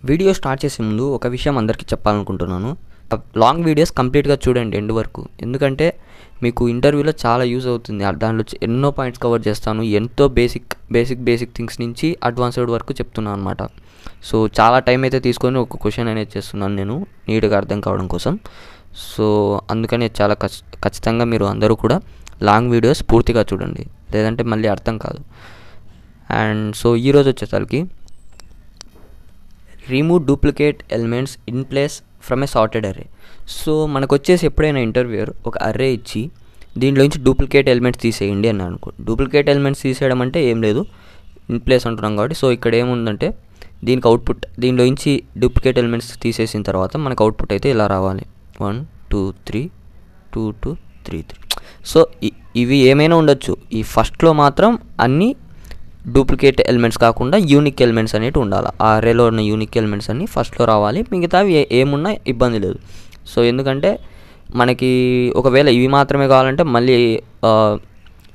Video start చేసే ముందు ఒక విషయం అందరికీ చెప్పాలనుకుంటున్నాను. లాంగ్ వీడియోస్ కంప్లీట్గా చూడండి ఎండ్ వరకు, ఎందుకంటే మీకు ఇంటర్వ్యూలో చాలా యూజ్ అవుతుంది. దాంట్లో ఎన్నో పాయింట్స్ కవర్ చేస్తాను. ఎంతో బేసిక్ థింగ్స్ నుంచి అడ్వాన్స్డ్ వరకు చెప్తున్నాను అనమాట. సో చాలా టైం అయితే తీసుకొని ఒక క్వశ్చన్ అనేది చేస్తున్నాను నేను నీట్గా అర్థం కావడం కోసం. సో అందుకని చాలా ఖచ్చితంగా మీరు అందరూ కూడా లాంగ్ వీడియోస్ పూర్తిగా చూడండి, లేదంటే మళ్ళీ అర్థం కాదు. అండ్ సో ఈరోజు వచ్చేసరికి remove duplicate elements in place from A sorted array. So మనకు వచ్చేసి ఎప్పుడైనా ఇంటర్వ్యూయర్ ఒక అర్రే ఇచ్చి దీంట్లోంచి డూప్లికేట్ ఎలిమెంట్స్ తీసేయండి అని అనుకో. డూప్లికేట్ ఎలిమెంట్స్ తీసేయడం అంటే ఏం లేదు, ఇన్ ప్లేస్ అంటున్నాం కాబట్టి. సో ఇక్కడ ఏముందంటే దీనికి అవుట్పుట్, దీంట్లోంచి డూప్లికేట్ ఎలిమెంట్స్ తీసేసిన తర్వాత మనకు అవుట్పుట్ అయితే ఇలా రావాలి, 1 2 3 2 2 3 3. సో ఇవి ఏమైనా ఉండొచ్చు, ఈ ఫస్ట్లో మాత్రం అన్నీ డూప్లికేట్ ఎలిమెంట్స్ కాకుండా యూనిక్ ఎలిమెంట్స్ అనేవి ఉండాలి. ఆ అర్రేలో ఉన్న యూనిక్ ఎలిమెంట్స్ అన్నీ ఫస్ట్లో రావాలి, మిగతావి ఏమున్నా ఇబ్బంది లేదు. సో ఎందుకంటే మనకి ఒకవేళ ఇవి మాత్రమే కావాలంటే మళ్ళీ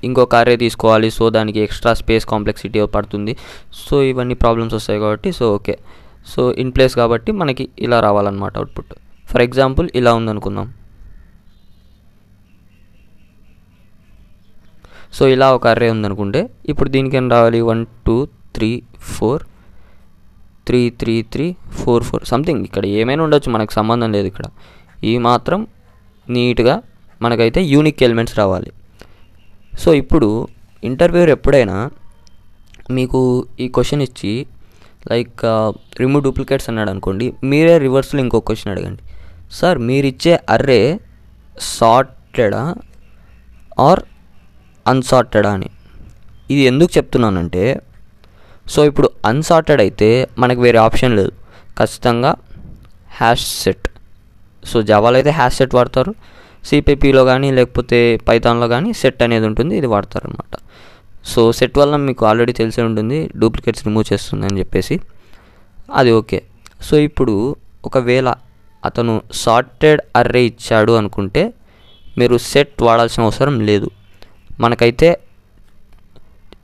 ఇంకొక అర్రే తీసుకోవాలి. సో దానికి ఎక్స్ట్రా స్పేస్ కాంప్లెక్సిటీ పడుతుంది. సో ఇవన్నీ ప్రాబ్లమ్స్ వస్తాయి కాబట్టి so okay. So in place కాబట్టి మనకి ఇలా రావాలన్నమాట అవుట్పుట్. ఫర్ ఎగ్జాంపుల్ ఇలా ఉందనుకుందాం. సో ఇలా ఒక అర్రే ఉందనుకుంటే ఇప్పుడు దీనికి ఏం రావాలి, 1 2 3 4 3 3 3 4 4 సంథింగ్. ఇక్కడ ఏమైనా ఉండొచ్చు, మనకు సంబంధం లేదు. ఇక్కడ ఈ మాత్రం నీట్గా మనకైతే యూనిక్ ఎలిమెంట్స్ రావాలి. సో ఇప్పుడు ఇంటర్వ్యూయర్ ఎప్పుడైనా మీకు ఈ క్వశ్చన్ ఇచ్చి లైక్ రిమూవ్ డూప్లికేట్స్ అన్నాడు అనుకోండి, మీరే రివర్స్లో ఇంకో క్వశ్చన్ అడగండి, సార్ మీరు ఇచ్చే అర్రే సార్టెడా ఆర్ అన్సార్టెడా అని. ఇది ఎందుకు చెప్తున్నానంటే, సో ఇప్పుడు అన్సార్టెడ్ అయితే మనకు వేరే ఆప్షన్ లేదు, ఖచ్చితంగా హ్యాష్ సెట్. సో జావాలో అయితే హ్యాష్ సెట్ వాడతారు, సిపిపిలో కానీ లేకపోతే పైథాన్లో కానీ సెట్ అనేది ఉంటుంది, ఇది వాడతారు అనమాట. సో సెట్ వల్ల మీకు ఆల్రెడీ తెలిసే ఉంటుంది, డూప్లికేట్స్ రిమూవ్ చేస్తుంది అని చెప్పేసి, అది ఓకే. సో ఇప్పుడు ఒకవేళ అతను సార్టెడ్ అర్రే ఇచ్చాడు అనుకుంటే మీరు సెట్ వాడాల్సిన అవసరం లేదు. మనకైతే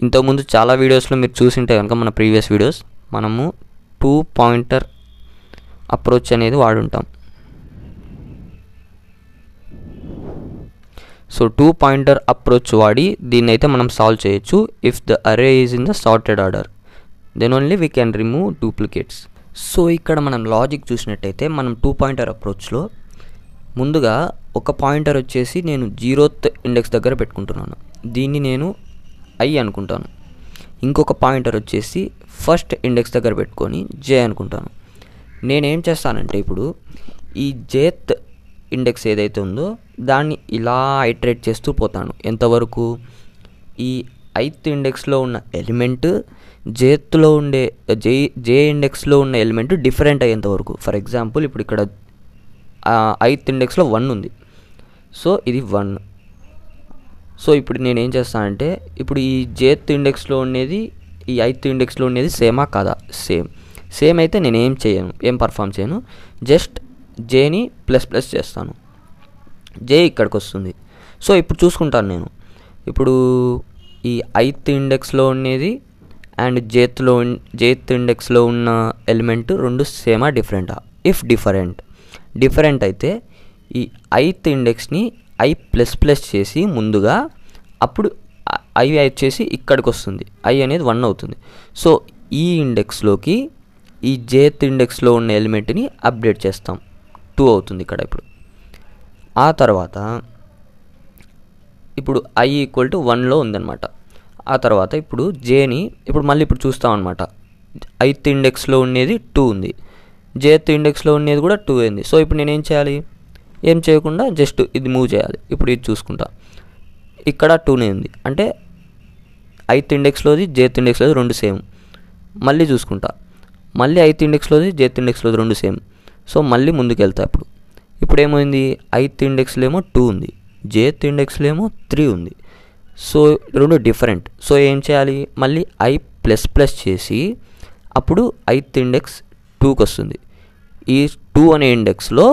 ఇంతకుముందు చాలా వీడియోస్లో మీరు చూసింటే కనుక మన ప్రీవియస్ వీడియోస్, మనము 2 పాయింటర్ అప్రోచ్ అనేది వాడుంటాం. సో 2 పాయింటర్ అప్రోచ్ వాడి దీన్ని అయితే మనం సాల్వ్ చేయొచ్చు. If the array is in the sorted order then only we can remove duplicates. So ఇక్కడ మనం లాజిక్ చూసినట్టయితే మనం 2 పాయింటర్ అప్రోచ్లో ముందుగా ఒక పాయింటర్ వచ్చేసి నేను 0th ఇండెక్స్ దగ్గర పెట్టుకుంటున్నాను, దీన్ని నేను I అనుకుంటాను. ఇంకొక పాయింటర్ వచ్చేసి ఫస్ట్ ఇండెక్స్ దగ్గర పెట్టుకొని J అనుకుంటాను. నేనేం చేస్తానంటే ఇప్పుడు ఈ jth ఇండెక్స్ ఏదైతే ఉందో దాన్ని ఇలా ఐటరేట్ చేస్తూ పోతాను. ఎంతవరకు, ఈ ith ఇండెక్స్లో ఉన్న ఎలిమెంట్ jthలో ఉండే J ఇండెక్స్లో ఉన్న ఎలిమెంట్ డిఫరెంట్ అయ్యేంతవరకు. ఫర్ ఎగ్జాంపుల్ ఇప్పుడు ఇక్కడ ith ఇండెక్స్లో 1 ఉంది, సో ఇది 1. సో ఇప్పుడు నేనేం చేస్తానంటే ఇప్పుడు ఈ jth ఇండెక్స్లో ఉండేది ఈ ith ఇండెక్స్లో ఉండేది సేమా కాదా, సేమ్ అయితే నేను ఏం పర్ఫామ్ చేయను, జస్ట్ జేని ++ చేస్తాను, జే ఇక్కడికి వస్తుంది. సో ఇప్పుడు చూసుకుంటాను నేను ఇప్పుడు ఈ ith ఇండెక్స్లో ఉండేది అండ్ jth ఇండెక్స్లో ఉన్న ఎలిమెంట్ రెండు సేమా డిఫరెంటా. ఇఫ్ డిఫరెంట్ అయితే ఈ ith ఇండెక్స్ని I++ చేసి ముందుగా, అప్పుడు I వచ్చేసి ఇక్కడికి వస్తుంది, I అనేది 1 అవుతుంది. సో ఈ ఇండెక్స్లోకి ఈ jth ఇండెక్స్లో ఉన్న ఎలిమెంట్ని అప్డేట్ చేస్తాం, 2 అవుతుంది ఇక్కడ. ఇప్పుడు ఆ తర్వాత ఇప్పుడు I = 1లో ఉందన్నమాట. ఆ తర్వాత ఇప్పుడు జేని ఇప్పుడు చూస్తాం అనమాట. ith ఇండెక్స్లో ఉండేది 2 ఉంది, jth ఇండెక్స్లో ఉండేది కూడా 2 ఉంది. సో ఇప్పుడు నేనేం చేయాలి, ఏం చేయకుండా జస్ట్ ఇది మూవ్ చేయాలి. ఇప్పుడు ఇది చూసుకుంటా, ఇక్కడ 2నే ఉంది, అంటే ith ఇండెక్స్లోది jth ఇండెక్స్లోది రెండు సేమ్. మళ్ళీ చూసుకుంటా, మళ్ళీ ith ఇండెక్స్లోది jth ఇండెక్స్లోది రెండు సేమ్. సో మళ్ళీ ముందుకు వెళ్తా. ఇప్పుడు ఏమైంది, ith ఇండెక్స్లో ఏమో 2 ఉంది, jth ఇండెక్స్లో ఏమో 3 ఉంది. సో రెండు డిఫరెంట్. సో ఏం చేయాలి, మళ్ళీ I++ చేసి అప్పుడు ith ఇండెక్స్ 2కి వస్తుంది. ఈ 2 అనే ఇండెక్స్లో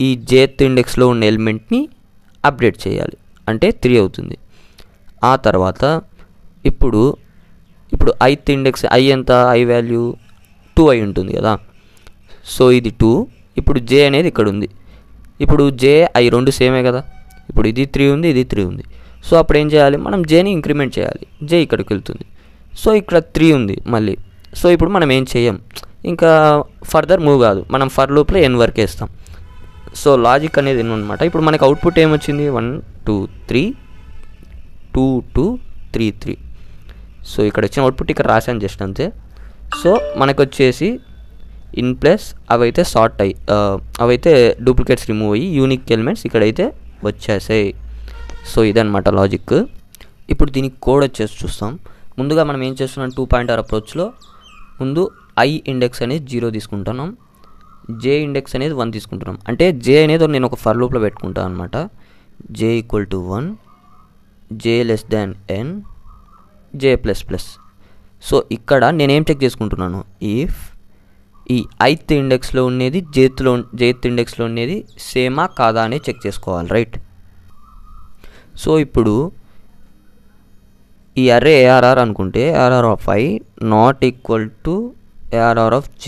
ఈ jth ఇండెక్స్లో ఉన్న ఎలిమెంట్ని అప్డేట్ చేయాలి, అంటే 3 అవుతుంది. ఆ తర్వాత ఇప్పుడు ith ఇండెక్స్ I ఎంత, I వాల్యూ 2 అయి ఉంటుంది కదా. సో ఇది 2, ఇప్పుడు జే అనేది ఇక్కడ ఉంది. ఇప్పుడు జే అవి రెండు సేమే కదా, ఇప్పుడు ఇది 3 ఉంది, ఇది 3 ఉంది. సో అప్పుడు ఏం చేయాలి, మనం జేని ఇంక్రిమెంట్ చేయాలి. జే ఇక్కడికి వెళ్తుంది. సో ఇక్కడ 3 ఉంది మళ్ళీ. సో ఇప్పుడు మనం ఏం చేయం, ఇంకా ఫర్దర్ మూవ్ కాదు, మనం ఫర్ లూప్లో n వరకు వేస్తాం. సో లాజిక్ అనేది అనమాట. ఇప్పుడు మనకి అవుట్పుట్ ఏమొచ్చింది, 1 2 3 2 2 3 3. సో ఇక్కడ వచ్చిన అవుట్పుట్ ఇక్కడ రాశాను జస్ట్ అంతే. సో మనకు వచ్చేసి ఇన్ ప్లస్ అవైతే సార్ట్ అయ్యి అవైతే డూప్లికేట్స్ రిమూవ్ అయ్యి యూనిక్ ఎలిమెంట్స్ ఇక్కడైతే వచ్చేసాయి. సో ఇదన్నమాట లాజిక్. ఇప్పుడు దీనికి కోడ్ వచ్చేసి చూస్తాం. ముందుగా మనం ఏం చేస్తున్నాం, 2 పాయింటర్ అప్రోచ్లో ముందు I ఇండెక్స్ అనేది 0 తీసుకుంటున్నాం, J ఇండెక్స్ అనేది 1 తీసుకుంటున్నాం. అంటే J అనేది నేను ఒక ఫర్ లూప్లో పెట్టుకుంటాను అనమాట. J = 1, J n, J++. So ఇక్కడ నేనేం చెక్ చేసుకుంటున్నాను, ఇఫ్ ఈ ith ఇండెక్స్లో ఉండేది jth ఇండెక్స్లో ఉండేది సేమా కాదా అని చెక్ చేసుకోవాలి, రైట్. సో ఇప్పుడు ఈ అర్రే ARR అనుకుంటే ARR of I not equal to ARR of J.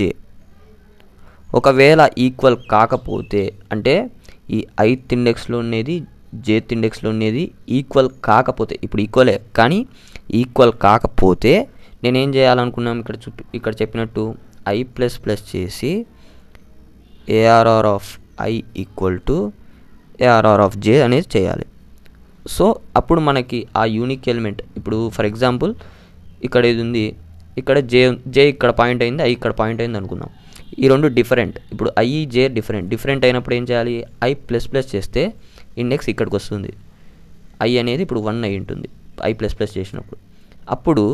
ఒకవేళ ఈక్వల్ కాకపోతే, అంటే ఈ ith ఇండెక్స్లో ఉండేది jth ఇండెక్స్లో ఉండేది ఈక్వల్ కాకపోతే, ఇప్పుడు ఈక్వలే కానీ ఈక్వల్ కాకపోతే నేనేం చేయాలనుకున్నాం, ఇక్కడ చెప్పినట్టు I++ చేసి ARR of I equal to ARR of J అనేది చేయాలి. సో అప్పుడు మనకి ఆ యూనిక్ ఎలిమెంట్, ఇప్పుడు ఫర్ ఎగ్జాంపుల్ ఇక్కడ ఇది ఉంది, ఇక్కడ జే ఇక్కడ పాయింట్ అయింది, I ఇక్కడ పాయింట్ అయింది అనుకుందాం. ఈ రెండు డిఫరెంట్. ఇప్పుడు I J డిఫరెంట్ అయినప్పుడు ఏం చేయాలి, I++ చేస్తే ఇండెక్స్ ఇక్కడికి వస్తుంది. I అనేది ఇప్పుడు 1 అయి ఉంటుంది I++ చేసినప్పుడు. అప్పుడు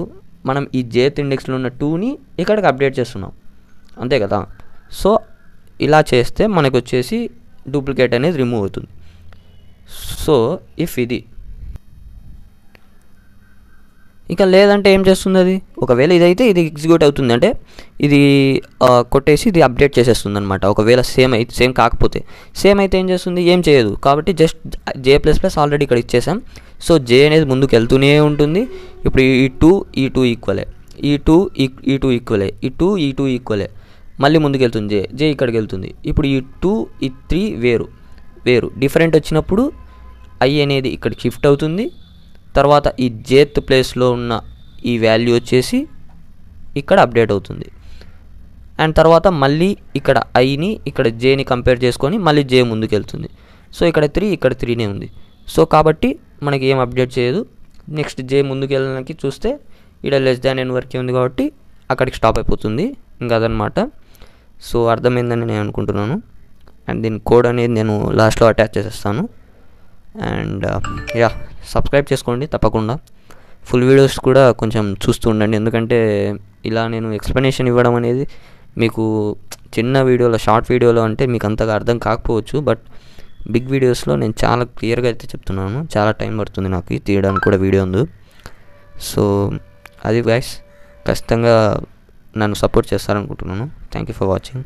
మనం ఈ jth ఇండెక్స్లో ఉన్న 2ని ఇక్కడికి అప్డేట్ చేస్తున్నాం, అంతే కదా. సో ఇలా చేస్తే మనకు వచ్చేసి డూప్లికేట్ అనేది రిమూవ్ అవుతుంది. సో ఇఫ్ ఇది ఇక లేదంటే ఏం చేస్తుంది, అది ఒకవేళ ఇదైతే ఇది ఎగ్జిక్యూట్ అవుతుంది, అంటే ఇది కొట్టేసి ఇది అప్డేట్ చేసేస్తుంది అనమాట. ఒకవేళ సేమ్ కాకపోతే, సేమ్ అయితే ఏం చేస్తుంది, ఏం చేయదు. కాబట్టి జస్ట్ J++ ఆల్రెడీ ఇక్కడ ఇచ్చేసాం. సో J అనేది ముందుకు వెళ్తూనే ఉంటుంది. ఇప్పుడు ఈ 2 ఈ 2 ఈక్వలే, ఈ 2 ఈ 2 ఈక్వలే, ఈ 2 ఈ 2 ఈక్వలే, మళ్ళీ ముందుకు వెళ్తుంది J ఇక్కడికి వెళ్తుంది. ఇప్పుడు ఈ 2 ఈ 3 వేరు డిఫరెంట్ వచ్చినప్పుడు I అనేది ఇక్కడ షిఫ్ట్ అవుతుంది. తర్వాత ఈ jth ప్లేస్లో ఉన్న ఈ వాల్యూ వచ్చేసి ఇక్కడ అప్డేట్ అవుతుంది. అండ్ తర్వాత మళ్ళీ ఇక్కడ ఐని ఇక్కడ జేని కంపేర్ చేసుకొని మళ్ళీ జే ముందుకు వెళ్తుంది. సో ఇక్కడ 3 ఇక్కడ 3నే ఉంది. సో కాబట్టి మనకి ఏం అప్డేట్ చేయదు. నెక్స్ట్ జే ముందుకు వెళ్ళడానికి చూస్తే ఇక్కడ n వరకే ఉంది కాబట్టి అక్కడికి స్టాప్ అయిపోతుంది. ఇంకా అదనమాట. సో అర్థమైందని నేను అనుకుంటున్నాను. అండ్ దీని కోడ్ అనేది నేను లాస్ట్లో అటాచ్ చేసేస్తాను. అండ్ యా, సబ్స్క్రైబ్ చేసుకోండి తప్పకుండా. ఫుల్ వీడియోస్ కూడా కొంచెం చూస్తూ ఉండండి, ఎందుకంటే ఇలా నేను ఎక్స్ప్లెనేషన్ ఇవ్వడం అనేది మీకు చిన్న వీడియోలో, షార్ట్ వీడియోలో అంటే మీకు అంతగా అర్థం కాకపోవచ్చు, బట్ బిగ్ వీడియోస్లో నేను చాలా క్లియర్గా అయితే చెప్తున్నాను. చాలా టైం పడుతుంది నాకు తీయడానికి కూడా వీడియో ఉంది. సో అది గైస్, ఖచ్చితంగా నన్ను సపోర్ట్ చేస్తారనుకుంటున్నాను. Thank you for watching.